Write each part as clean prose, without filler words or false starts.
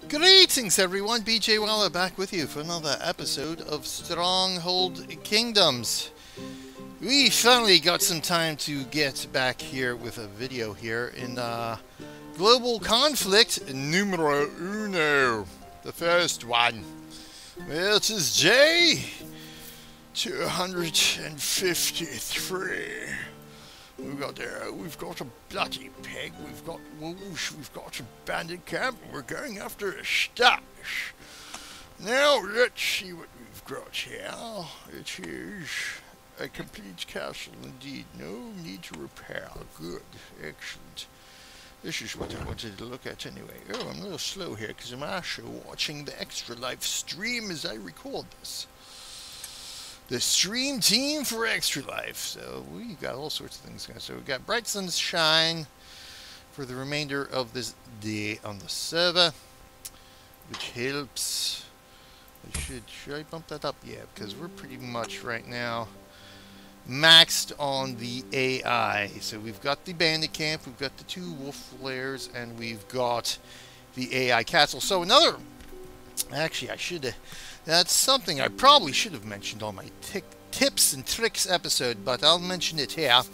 Greetings everyone, BJ Walla back with you for another episode of Stronghold Kingdoms. We finally got some time to get back here with a video here in Global Conflict numero uno, the first one, which is J253. We've got a bloody pig, we've got whoosh, we've got a bandit camp, and we're going after a stash. Now let's see what we've got here. It is a complete castle indeed. No need to repair. Good. Excellent. This is what I wanted to look at anyway. Oh, I'm a little slow here because I'm also watching the Extra Life stream as I record this. The stream team for Extra Life. So we got all sorts of things going. So we got bright sunshine for the remainder of this day on the server, which helps. Should I bump that up? Yeah, because we're pretty much right now maxed on the AI. So we've got the bandit camp, we've got the 2 wolf lairs, and we've got the AI castle. So another, actually that's something I probably should have mentioned on my tips and tricks episode, but I'll mention it here.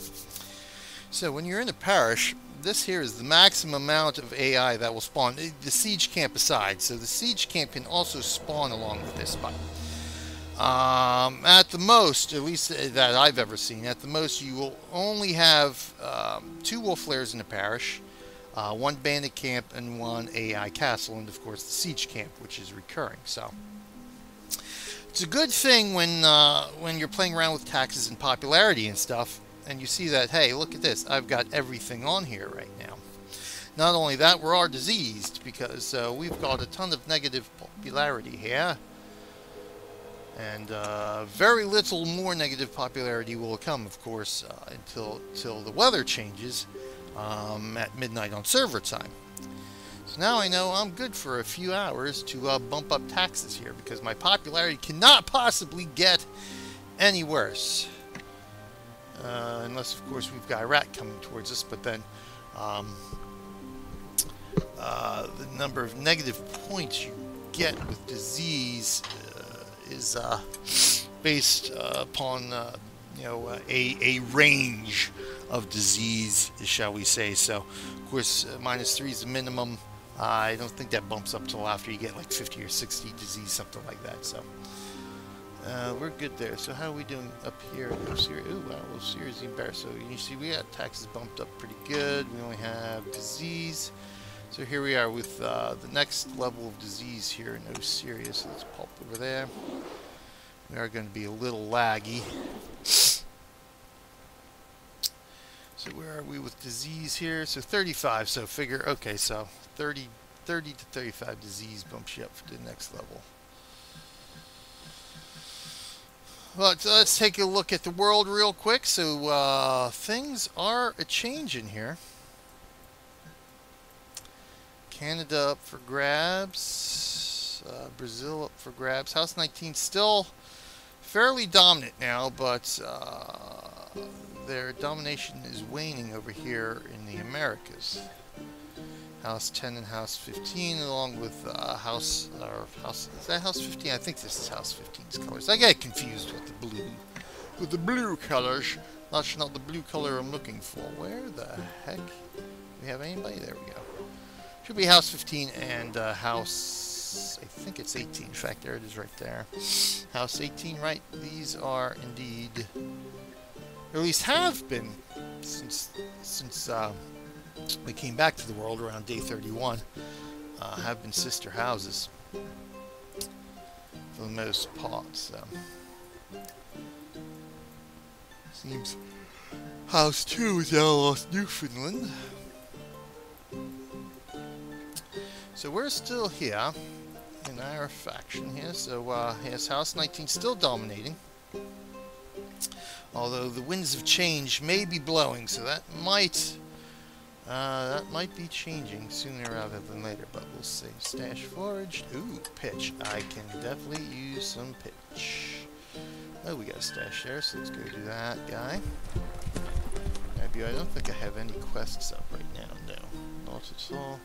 So when you're in a parish, this here is the maximum amount of AI that will spawn, the siege camp aside. So the siege camp can also spawn along with this, but at the most, at least that I've ever seen, at the most you will only have 2 wolf lairs in the parish, 1 bandit camp, and 1 AI castle, and of course the siege camp, which is recurring. So it's a good thing when you're playing around with taxes and popularity and stuff, and you see that, hey, look at this, I've got everything on here right now. Not only that, we are diseased because we've got a ton of negative popularity here, and very little more negative popularity will come, of course, until the weather changes at midnight on server time. So now I know I'm good for a few hours to bump up taxes here, because my popularity cannot possibly get any worse. Unless, of course, we've got Iraq coming towards us, but then the number of negative points you get with disease is based upon a range of disease, shall we say. So, of course, -3 is the minimum. I don't think that bumps up till after you get like 50 or 60 disease, something like that. So we're good there. So how are we doing up here? Ooh, wow, we're seriously embarrassed. So you see we got taxes bumped up pretty good. We only have disease. So here we are with the next level of disease here. No serious. Let's pop over there. We are going to be a little laggy. So where are we with disease here? So 35. So figure, okay, so 30 to 35 disease bumps you up to the next level. Well, so let's take a look at the world real quick. So things are a-changing here. Canada up for grabs. Brazil up for grabs. House 19 still fairly dominant now, but their domination is waning over here in the Americas. House 10 and House 15, along with is that House 15? I think this is House 15's colors. I get confused with the blue colors. That's not the blue color I'm looking for. Where the heck? Do we have anybody? There we go. Should be House 15 and House, I think it's 18. In fact, there it is right there. House 18, right? These are indeed, or at least have been since we came back to the world around day 31, have been sister houses for the most part. So seems House 2 is now lost Newfoundland. So we're still here in our faction here. So yes, House 19 still dominating. Although the winds of change may be blowing, so that might be changing sooner rather than later, but we'll see. Stash foraged. Ooh, pitch. I can definitely use some pitch. Oh, we got a stash there, so let's go do that, guy. Maybe I don't think I have any quests up right now. No, not at all.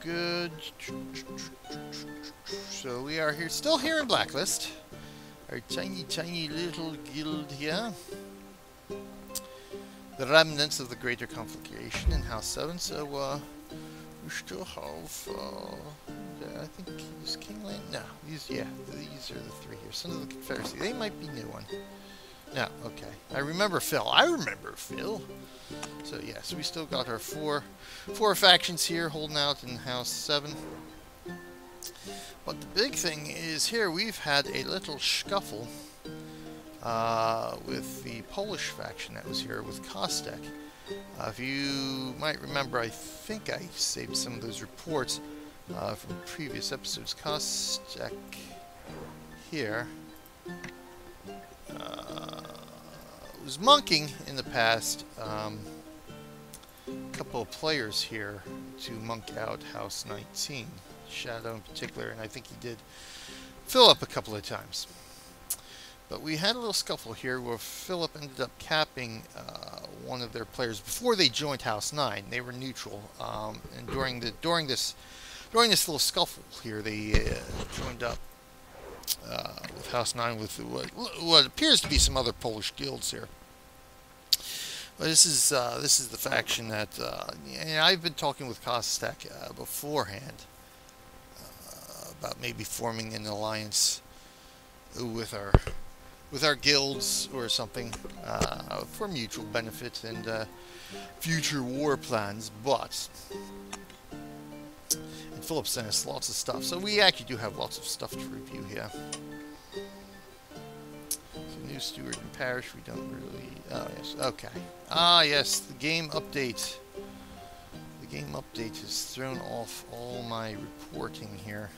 good. So we are here, still here in Blacklist. Our tiny, tiny little guild here. The remnants of the greater conflagration in House 7. So we still have, I think these Kingland. No, these are the three here. Sons of the Confederacy. They might be new one. No, okay. I remember Phil. So yes, we still got our four factions here holding out in House 7. But the big thing is here we've had a little scuffle with the Polish faction that was here with Kostek. If you might remember, I think I saved some of those reports from previous episodes. Kostek here was monking in the past. A couple of players here to monk out House 19, Shadow in particular, and I think he did Philip a couple of times. But we had a little scuffle here where Philip ended up capping one of their players before they joined House 9. They were neutral, and during this little scuffle here, they joined up with House 9 with what appears to be some other Polish guilds here. But this is the faction that I've been talking with Kostek beforehand about maybe forming an alliance with our guilds or something for mutual benefit and future war plans. But and Philip sent us lots of stuff, so we actually do have lots of stuff to review here. So new steward in parish, we don't really. Oh yes, okay. Ah yes, the game update. The game update has thrown off all my reporting here.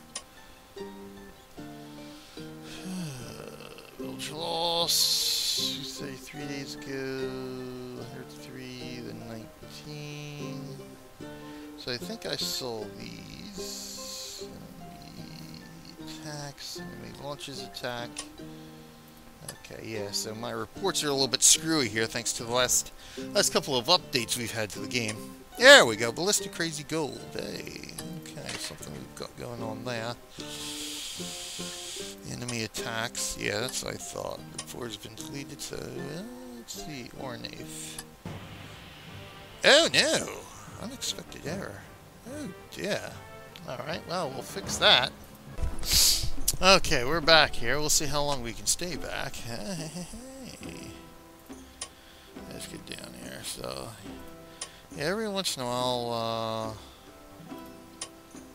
Village loss, you say 3 days ago, 103, then 19. So I think I sold these. Enemy attacks, enemy launches attack. Okay, yeah, so my reports are a little bit screwy here thanks to the last couple of updates we've had to the game. There we go, Ballistic Crazy Gold. Hey, okay, something we've got going on there. Enemy attacks, yeah, that's what I thought. Report has been deleted, so let's see, Ornaith. Oh no! Unexpected error. Oh dear. Alright, well, we'll fix that. Okay, we're back here. We'll see how long we can stay back. Hey. Let's get down here. So, yeah, every once in a while,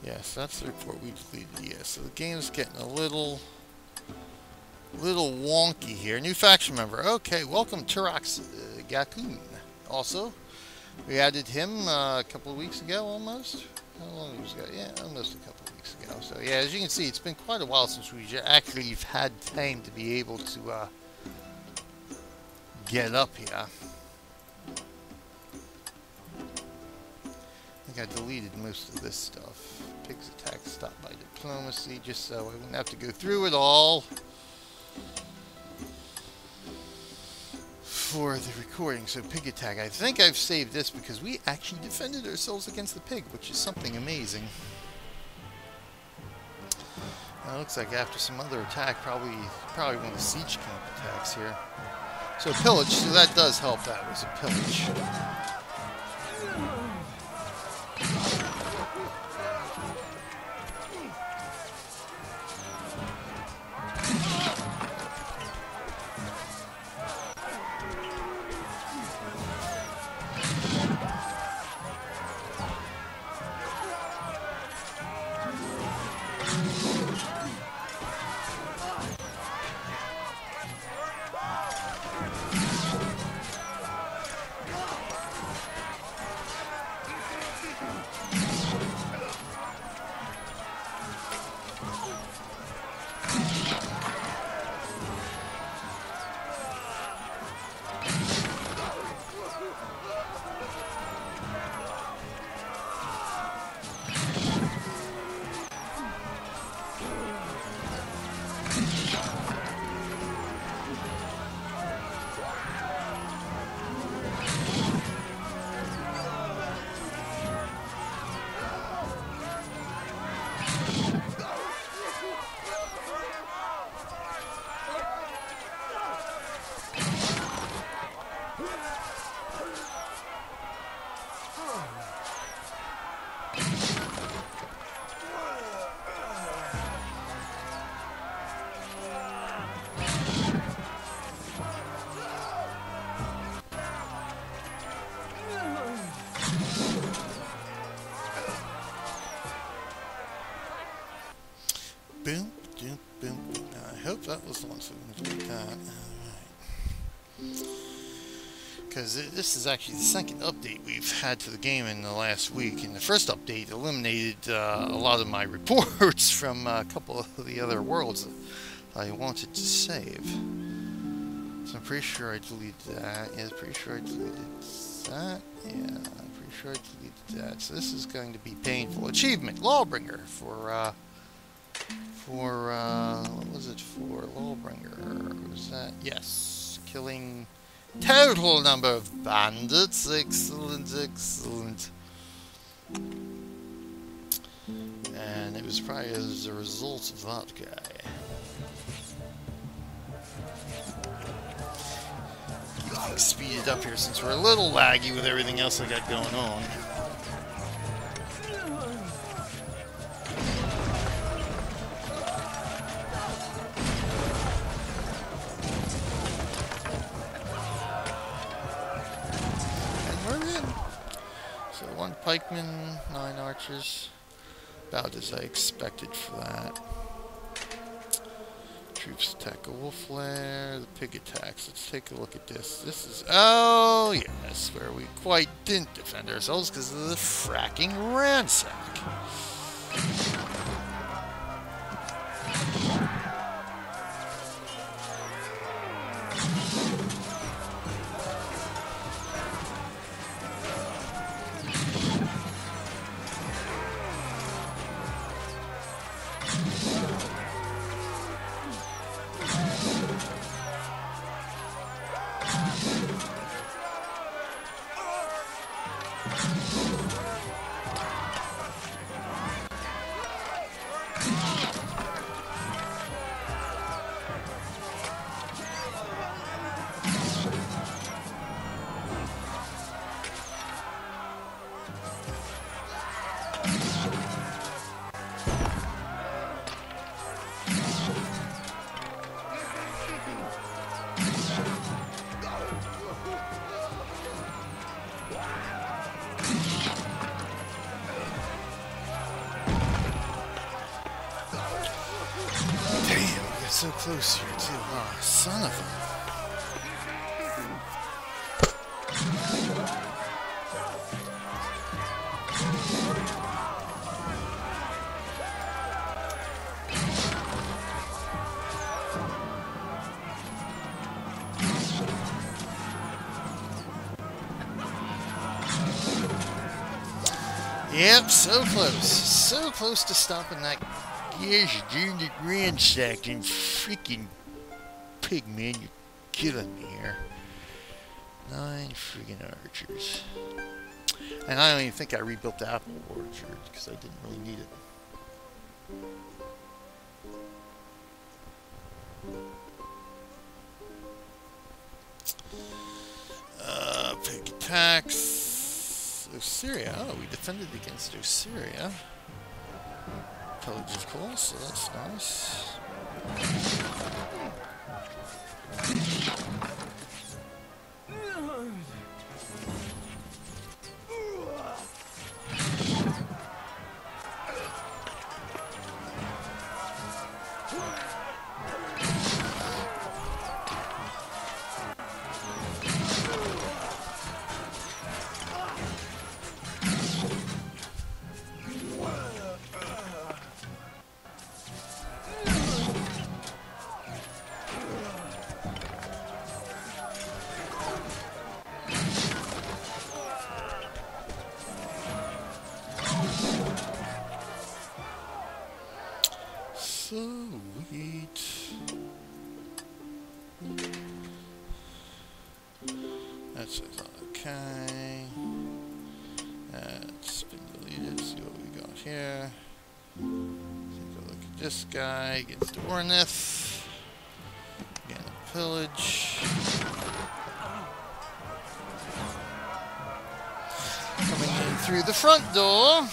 yes, that's the report we deleted. Yeah, so the game's getting a little wonky here. New faction member. Okay, welcome Turax Gakun. Also, we added him a couple of weeks ago, almost. How long was it? Yeah, almost a couple of weeks ago. So yeah, as you can see, it's been quite a while since we've actually had time to be able to get up here. I think I deleted most of this stuff. Pig's attack stopped by diplomacy, just so I wouldn't have to go through it all for the recording. So pig attack, I think I've saved this because we actually defended ourselves against the pig, which is something amazing. Looks like after some other attack, probably one of the siege camp attacks here. So pillage, so that does help. That was a pillage. was the one so we can delete that. Alright. Because this is actually the second update we've had to the game in the last week. And the first update eliminated a lot of my reports from a couple of the other worlds that I wanted to save. So I'm pretty sure I deleted that. Yeah, pretty sure I deleted that. Yeah, I'm pretty sure I deleted that. So this is going to be painful. Achievement, Lawbringer for what was it for? Lawbringer. Was that? Yes. Killing total number of bandits. Excellent, excellent. And it was probably as a result of that guy. Speed it up here since we're a little laggy with everything else I got going on. And we're in. So 1 pikeman, 9 archers. About as I expected for that. Troops attack a wolf lair, the pig attacks. Let's take a look at this. This is, oh yes, where we quite didn't defend ourselves because of the fracking ransack. So close here too. Oh, son of a... Yep, so close. So close to stopping that. Yes, during the ransacked and freaking pig, man, you're killing me here. 9 freaking archers. And I don't even think I rebuilt the apple orchard because I didn't really need it. Pig attacks. Ossyria. Oh, we defended against Ossyria. Pillage, of course, so that's nice. Sweet. That's okay. That's been deleted. See what we got here. Take a look at this guy against Ornith. Again, a pillage. Coming in through the front door.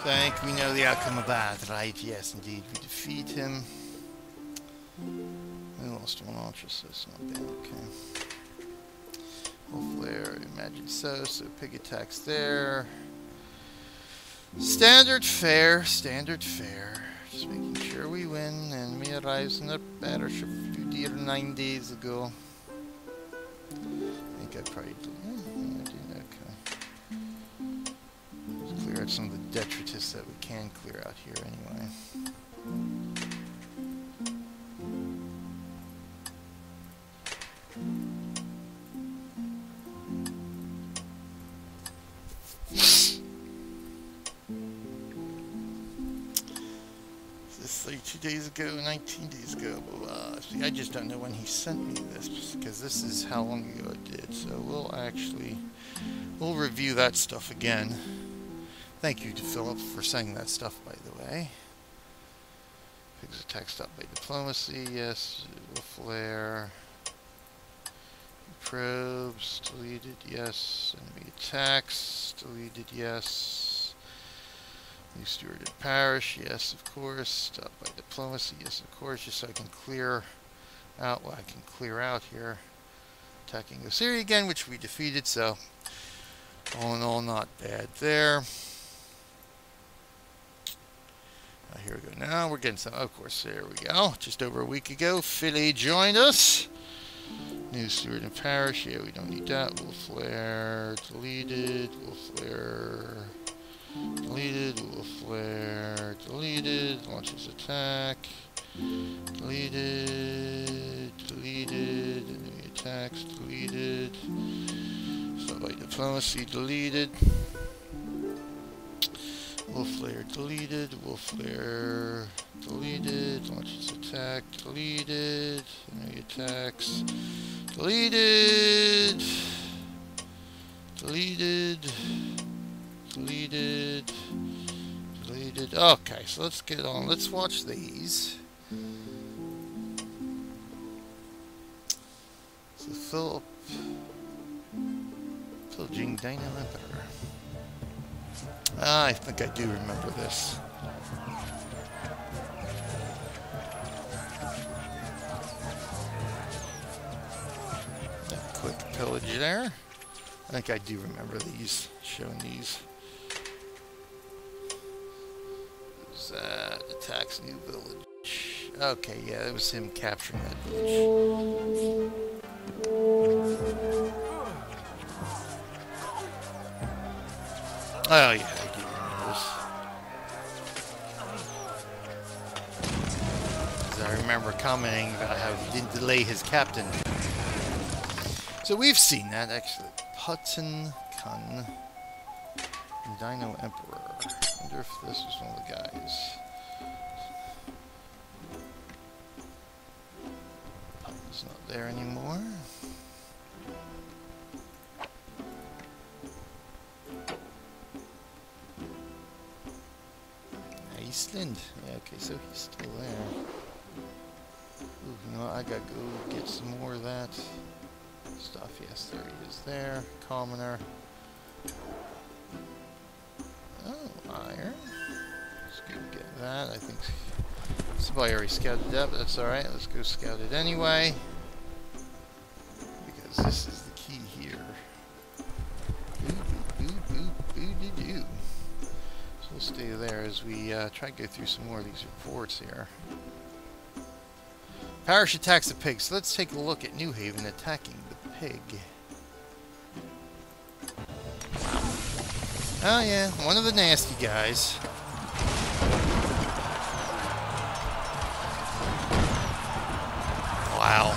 think we know the outcome of that, right? Yes, indeed. We defeat him. We lost one ultra, so it's not bad. Okay. Full flare, imagine so. So pig attacks there. Standard fare, standard fare. Just making sure we win. Enemy arrives in the battleship a few dear 9 days ago. I think I probably did. Yeah, I did. Okay. Let's clear out some of the detritus that we can clear out here anyway. This 32 days ago, 19 days ago, blah, blah. See, I just don't know when he sent me this, because this is how long ago I did. So we'll review that stuff again. Thank you to Philip for sending that stuff, by the way. Pigs attack stopped by diplomacy, yes. A flare. Probes, deleted, yes. Enemy attacks, deleted, yes. New stewarded parish, yes, of course. Stop by diplomacy, yes, of course. Just so I can clear out what I can clear out here. Attacking Osiri again, which we defeated, so all in all, not bad there. Here we go. Now we're getting some, of course, there we go. Just over a week ago, Philly joined us. New steward and parish, yeah, we don't need that. We'll flare, deleted, we'll flare. Deleted, will flare, deleted, launches attack, deleted, deleted, enemy attacks, deleted, stop by diplomacy, deleted, will flare, deleted, will flare, deleted, launches attack, deleted, enemy attacks, deleted, deleted, deleted, deleted. Okay, so let's get on. Let's watch these. So Philip Jing Dino Emperor. I think I do remember this. That quick pillage there. I think I do remember these, showing these. Attacks new village. Okay, yeah, it was him capturing that village. Oh yeah, I do remember this. 'Cause I remember commenting about how he didn't delay his captain. So we've seen that actually. Hudson Kun and Dino Emperor. I wonder if this was one of the guys. He's not there anymore. Iceland. Yeah, okay, so he's still there. Ooh, you know what? I gotta go get some more of that stuff. Yes, there he is there. Commoner. Oh, iron. Let's go get that. I think somebody already scouted that, but that's alright. Let's go scout it anyway. Because this is the key here. So we'll stay there as we try to go through some more of these reports here. Parish attacks the pig. So let's take a look at New Haven attacking the pig. Oh yeah, one of the nasty guys. Wow.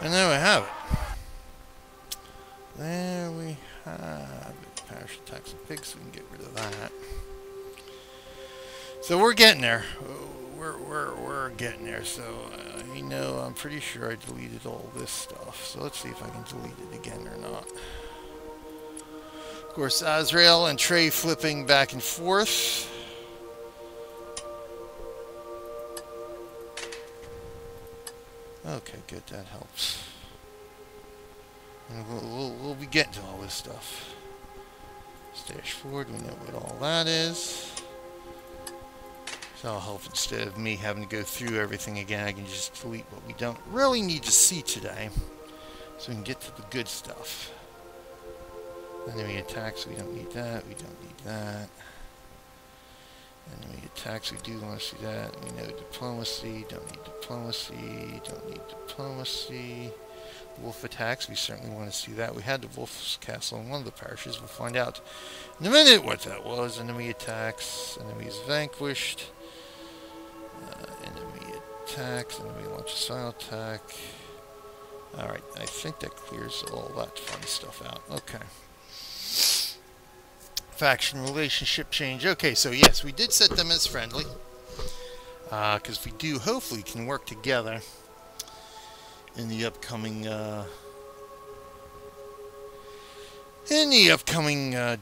And there we have it. There we have it. Parish attacks and pigs, so we can get rid of that. So we're getting there. We're getting there. So you know, I'm pretty sure I deleted all this stuff. So let's see if I can delete it again or not. Of course, Azrael and Trey flipping back and forth. Okay, good. That helps. And we'll be getting to all this stuff. Stash forward. We know what all that is. So I'll help instead of me having to go through everything again. I can just delete what we don't really need to see today, so we can get to the good stuff. Enemy attacks. We don't need that. We don't need that. Enemy attacks, we do want to see that. We know diplomacy, don't need diplomacy, don't need diplomacy. Wolf attacks, we certainly want to see that. We had the Wolf's Castle in one of the parishes. We'll find out in a minute what that was. Enemy attacks, enemies vanquished. Enemy attacks, enemy launches silent attack. Alright, I think that clears all that fun stuff out. Okay. Faction relationship change. Okay, so yes, we did set them as friendly. Because we do hopefully can work together in the upcoming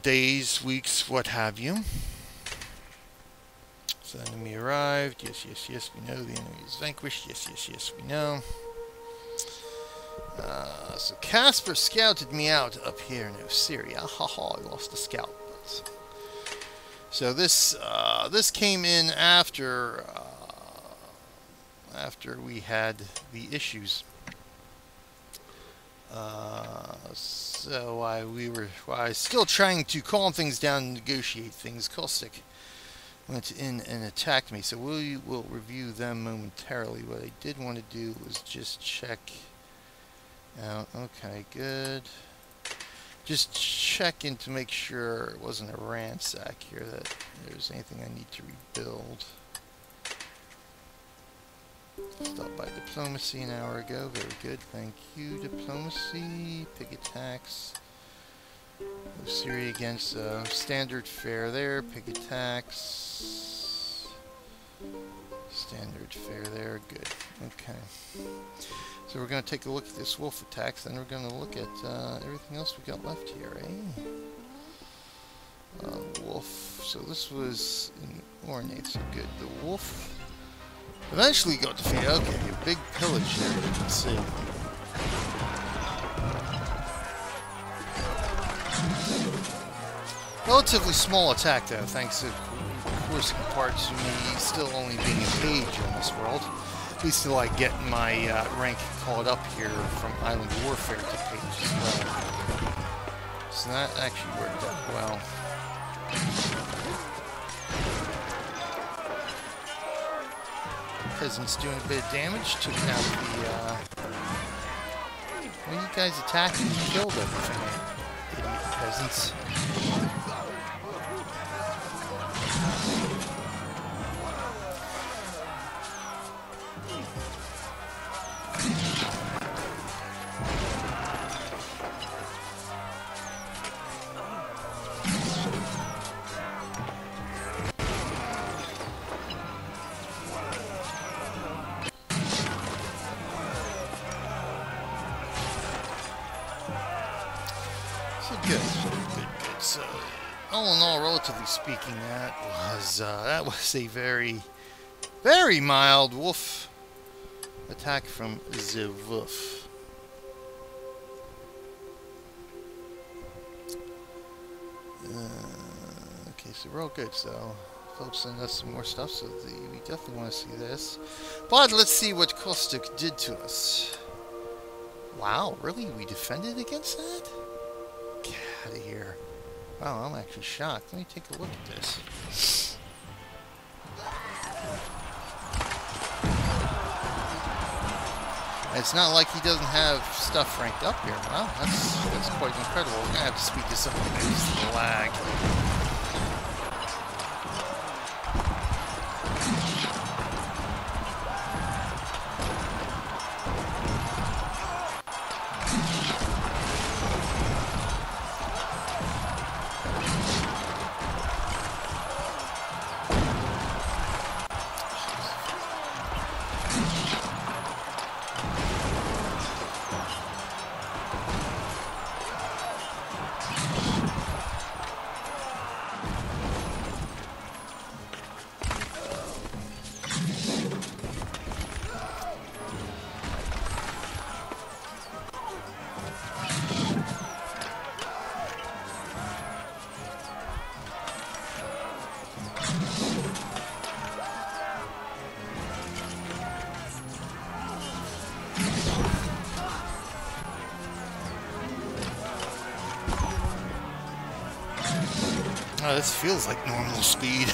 days, weeks, what have you. So enemy arrived. Yes, yes, yes, we know. The enemy is vanquished. Yes, yes, yes, we know. So Casper scouted me out up here in Syria. Haha, I lost a scout. So this came in after we had the issues. So I was still trying to calm things down and negotiate things. Caustic went in and attacked me. So we will review them momentarily. What I did want to do was just check out. Okay, good. Just checking to make sure it wasn't a ransack here, that there's anything I need to rebuild. Stopped by diplomacy an hour ago. Very good. Thank you, diplomacy. Pig attacks. Syria against standard fare there. Pig attacks. Standard fare there. Good. Okay. So we're going to take a look at this wolf attacks, then we're going to look at everything else we got left here, eh? Wolf. So this was in ornate, so good. The wolf eventually got defeated. Okay, a big pillage there, you can see. Relatively small attack, though, thanks to, of course, in part to me still only being a page on this world. At least till I get my rank caught up here from Island Warfare to page as well. So that actually worked out well. Peasants doing a bit of damage, took out the... What are you guys attacking? You killed everything, idiot peasants. Good. So, all in all, relatively speaking, that was a very, very mild wolf attack from the wolf. Okay, so we're all good. So, folks send us some more stuff, so we definitely want to see this. But let's see what Caustic did to us. Wow, really? We defended against that? Get out of here. Wow, I'm actually shocked. Let me take a look at this. It's not like he doesn't have stuff ranked up here. Wow, that's quite incredible. We're going to have to speed this up and reduce the lag. Oh, this feels like normal speed.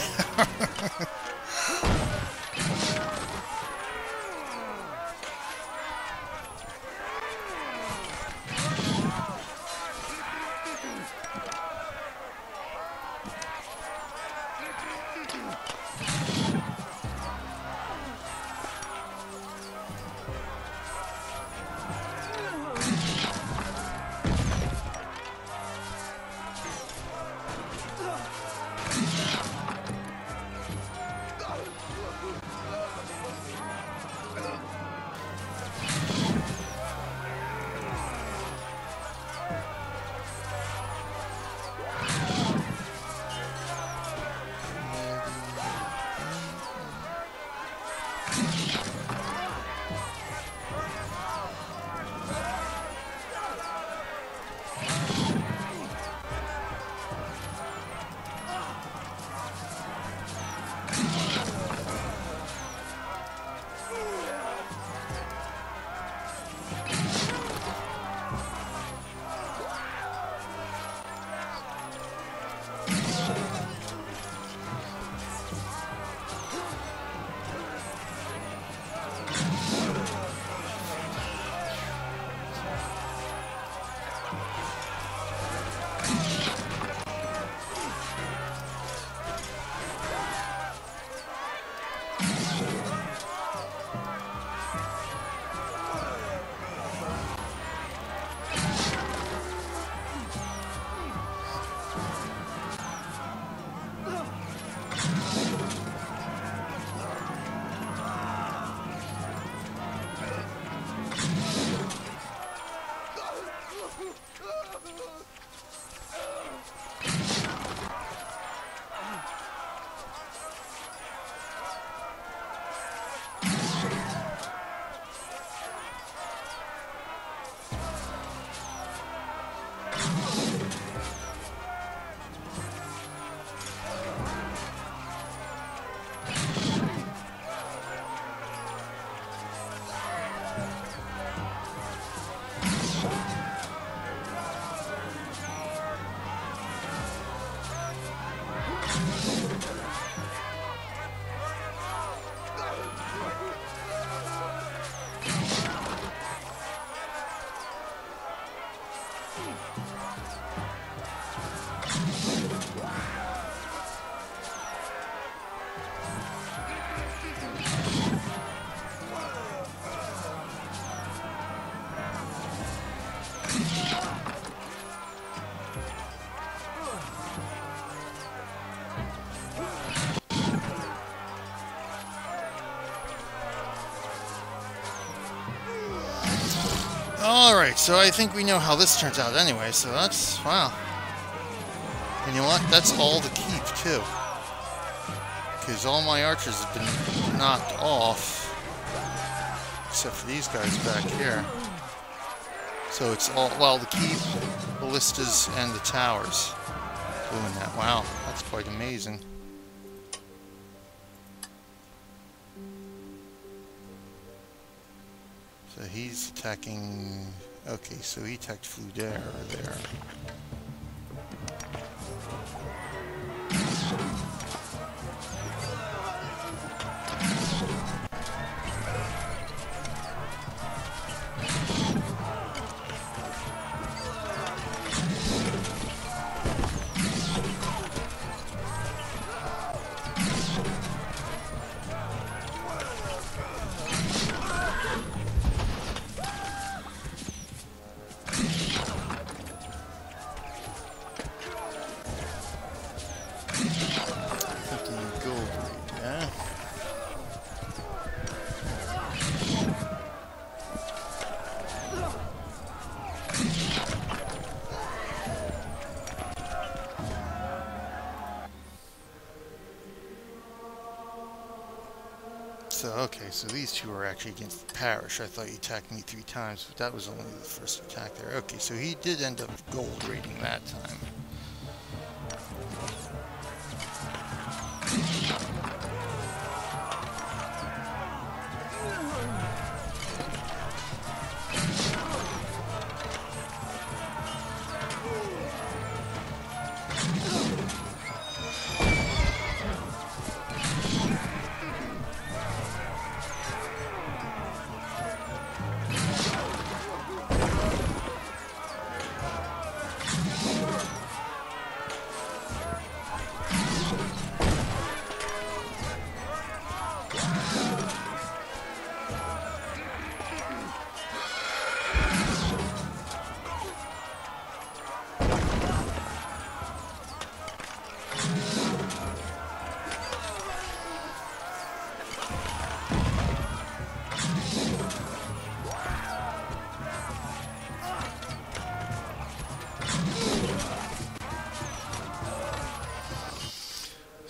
Alright, so I think we know how this turns out anyway, so that's, wow. And you know what? That's all to keep, too. Because all my archers have been knocked off. Except for these guys back here. So it's all, well, the keep, ballistas, and the towers doing that. Wow, that's quite amazing. So he's attacking... Okay, so he attacked Fludere there. So, okay, so these two are actually against the parish. I thought he attacked me 3 times, but that was only the first attack there. Okay, so he did end up gold rating that time.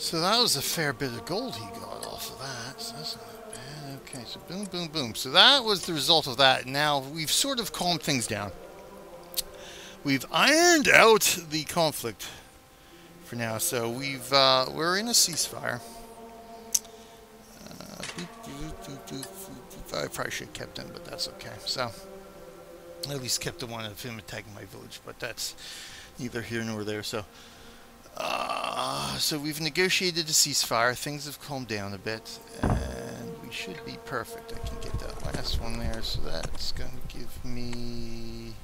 So that was a fair bit of gold he got off of that. So that's not bad. Okay, so boom, boom, boom. So that was the result of that. Now we've sort of calmed things down. We've ironed out the conflict for now. So we're in a ceasefire. I probably should have kept him, but that's okay. So at least kept the one of him attacking my village, but that's neither here nor there. So so we've negotiated a ceasefire. Things have calmed down a bit, and we should be perfect. I can get that last one there, so that's going to give me...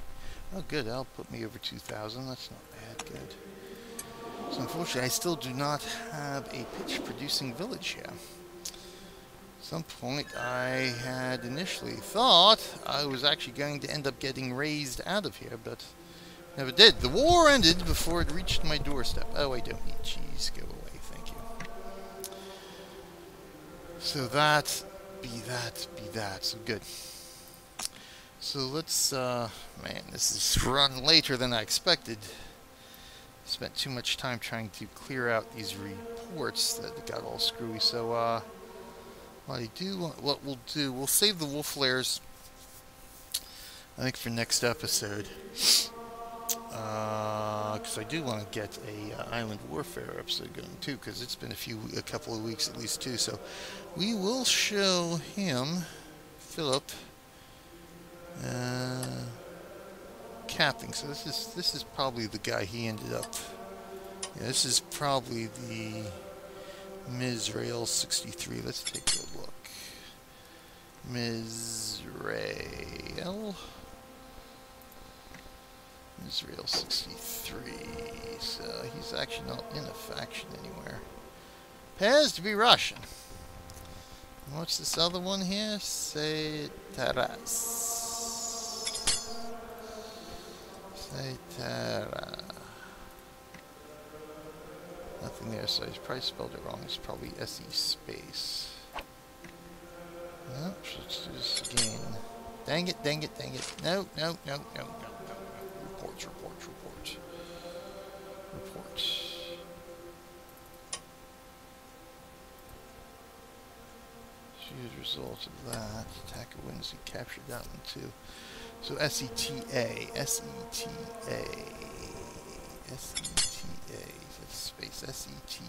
Oh, good. That'll put me over 2,000. That's not bad. Good. So unfortunately, I still do not have a pitch-producing village here. At some point, I had initially thought I was actually going to end up getting raised out of here, but never did. The war ended before it reached my doorstep. Oh, I don't need cheese. Go away. Thank you. So that, be that. So good. So let's, man, this is run later than I expected. Spent too much time trying to clear out these reports that got all screwy. So, what we'll do, we'll save the wolf lairs, I think, for next episode. Because I do want to get a Island Warfare episode going too, because it's been a couple of weeks at least too. So we will show him, Philip, captain. So this is probably the guy he ended up. Yeah, this is probably the Mizrael 63. Let's take a look. Mizrael 63. So he's actually not in a faction anywhere. Appears to be Russian. What's this other one here? Say Taras. Nothing there, so he's probably spelled it wrong. It's probably SE space. Nope, let's do this again. Dang it. No. Reports. As a result of that, attacker wins, he captured that one too. So SETA, that's space, SETA.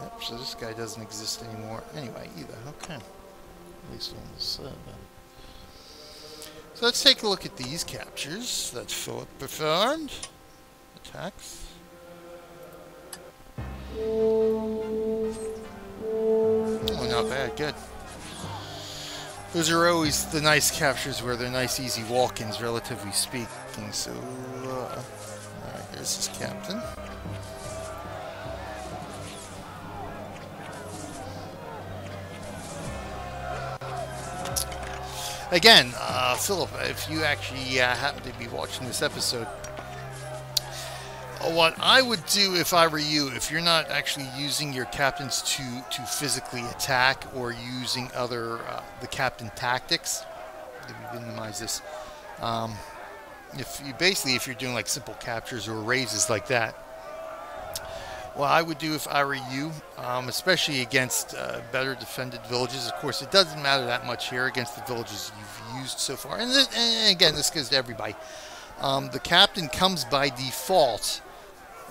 Yep, so this guy doesn't exist anymore anyway either. Okay, at least on the server. So let's take a look at these captures that Philip performed. Attacks. Oh, not bad. Good. Those are always the nice captures where they're nice, easy walk-ins, relatively speaking. So, alright, there's his captain. Again, Philip, if you actually happen to be watching this episode, what I would do if I were you, if you're not actually using your captains to physically attack or using other the captain tactics, let me minimize this. If you're doing like simple captures or raises like that, what I would do if I were you, especially against better defended villages. Of course, it doesn't matter that much here against the villages you've used so far. And again, this goes to everybody. The captain comes by default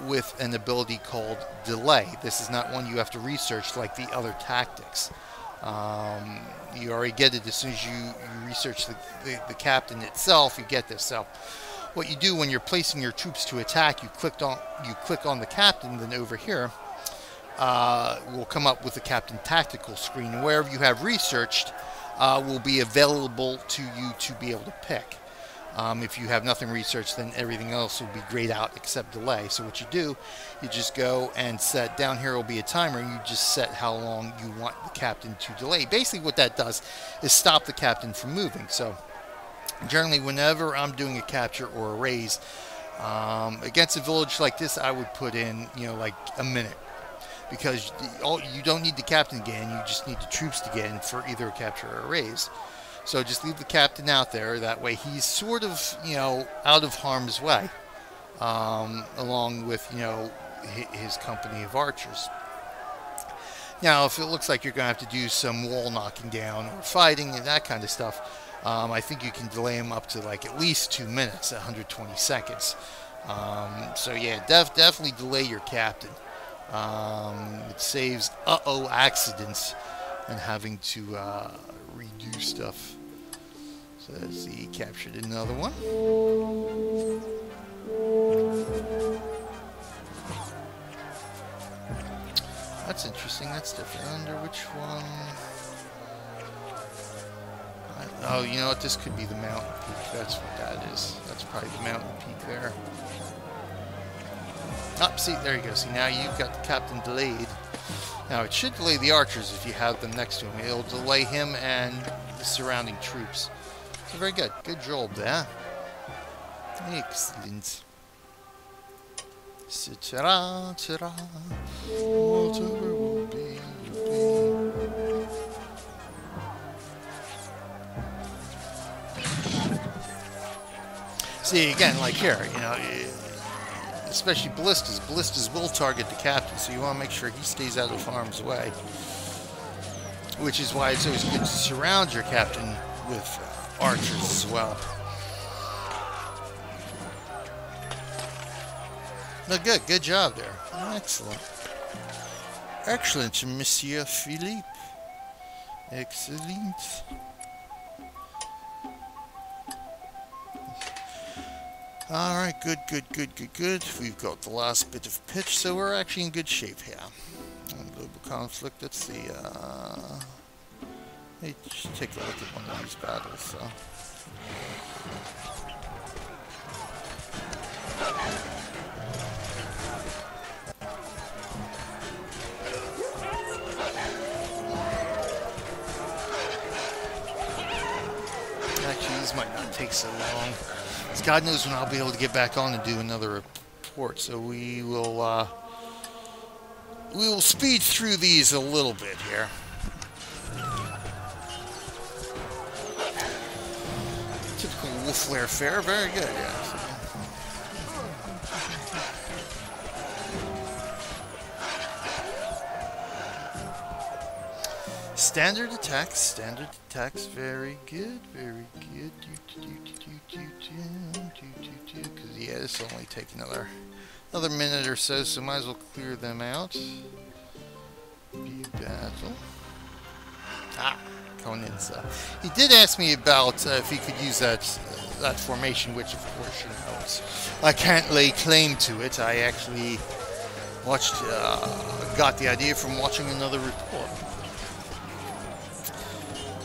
with an ability called delay. This is not one you have to research like the other tactics. You already get it as soon as you research the captain itself. You get this. So what you do when you're placing your troops to attack, you click on the captain, then over here will come up with the captain tactical screen. Wherever you have researched will be available to you to be able to pick. If you have nothing researched, then everything else will be grayed out except delay. So what you do, you just go and set, down here will be a timer, and you just set how long you want the captain to delay. Basically what that does is stop the captain from moving. So generally whenever I'm doing a capture or a raise, against a village like this, I would put in, like a minute. Because you don't need the captain to get in, you just need the troops to get in for either a capture or a raise. So just leave the captain out there. That way he's sort of, out of harm's way. along with, you know, his company of archers. Now, if it looks like you're going to have to do some wall knocking down or fighting and that kind of stuff, I think you can delay him up to like at least 2 minutes, 120 seconds. So yeah, definitely delay your captain. It saves accidents and having to redo stuff. So let's see, he captured another one. That's interesting. That's different. Under which one? Oh, you know what? This could be the mountain peak. That's what that is. That's probably the mountain peak there. Oh, see, there you go. See, now you've got the captain delayed. Now, it should delay the archers if you have them next to him. It'll delay him and the surrounding troops. So very good. Good job there. Excellent. Whatever will be, will be. See, again, like here, you know, especially ballistas. Ballistas will target the captain, so you want to make sure he stays out of harm's way. Which is why it's always good to surround your captain with archers as well. No, good job there. Excellent. Excellent, Monsieur Philippe. Excellent. Alright, good. We've got the last bit of pitch, so we're actually in good shape here. Global conflict, let's see. Let's take a look at one of these battles. So. Actually, these might not take so long. God knows when I'll be able to get back on and do another report. So we will speed through these a little bit here. Typical wolf flare fare, very good. Yeah. Standard attacks, very good, very good. Because yeah, this will only take another minute or so, so might as well clear them out. View battle. Conenza. He did ask me about if he could use that formation, which of course, you know, I can't lay claim to it. I actually got the idea from watching another report.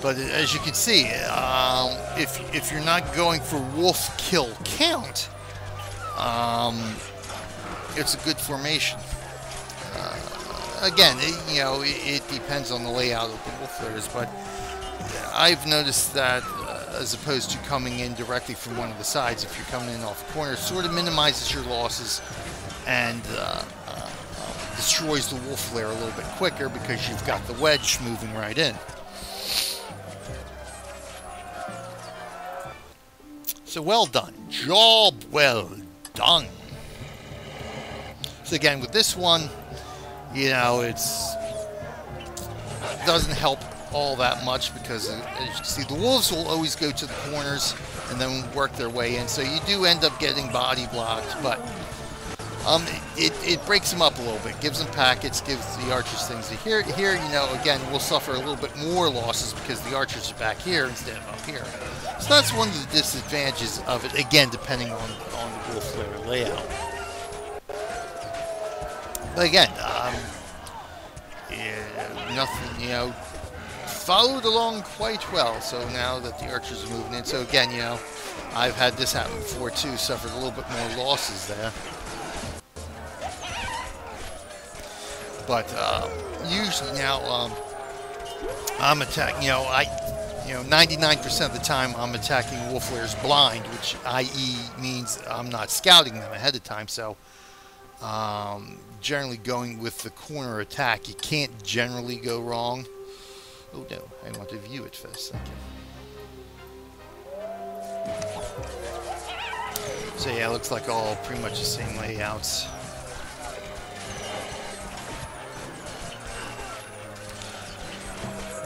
But as you can see, if you're not going for wolf kill count, it's a good formation. Again, you know, it depends on the layout of the wolf flares, but I've noticed that as opposed to coming in directly from one of the sides, if you're coming in off the corner, it sort of minimizes your losses and destroys the wolf flare a little bit quicker because you've got the wedge moving right in. So well done. Job well done. So again, with this one, you know, it doesn't help all that much because, as you can see, the wolves will always go to the corners and then work their way in. So you do end up getting body blocked, but it breaks them up a little bit, gives them packets, gives the archers things. Here, you know, again, we'll suffer a little bit more losses because the archers are back here instead of up here. So that's one of the disadvantages of it, again, depending on the wolf flare layout. But again, yeah, nothing, you know, followed along quite well. So now that the archers are moving in, so again, you know, I've had this happen before too, suffered a little bit more losses there. But usually now I'm attacking, you know, 99% of the time I'm attacking wolf flares blind, which i.e. means I'm not scouting them ahead of time. So generally going with the corner attack, you can't generally go wrong. Oh no, I want to view it first. Thank you. So yeah, it looks like all pretty much the same layouts.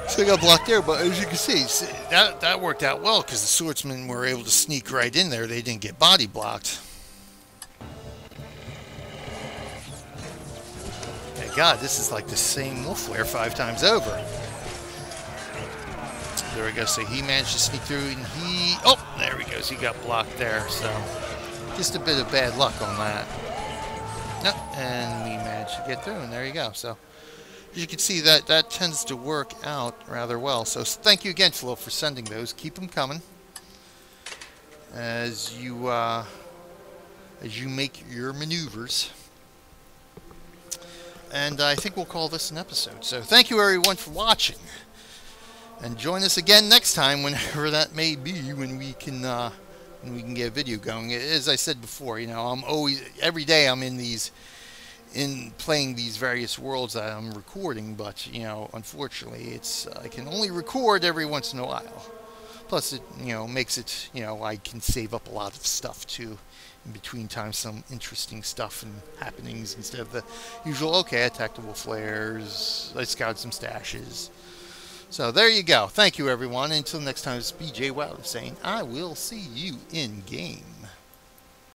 So I got blocked there, but as you can see, that worked out well because the swordsmen were able to sneak right in there. They didn't get body blocked. Hey God, this is like the same wolf flare 5 times over. There we go. So he managed to sneak through, and he... Oh, there he goes. He got blocked there. So just a bit of bad luck on that. Nope, and we managed to get through, and there you go. So as you can see, that tends to work out rather well. So thank you again, Flo, for sending those. Keep them coming as you make your maneuvers. And I think we'll call this an episode. So thank you, everyone, for watching. And join us again next time, whenever that may be, when we can get a video going. As I said before, you know, I'm always, every day I'm in playing these various worlds that I'm recording, but, you know, unfortunately, I can only record every once in a while. Plus, it, you know, makes it, you know, I can save up a lot of stuff, too. In between times, some interesting stuff and happenings instead of the usual, okay, I attacked the wolf flares, I scouted some stashes. So there you go. Thank you, everyone. Until next time, it's BJ Wilder saying, I will see you in game.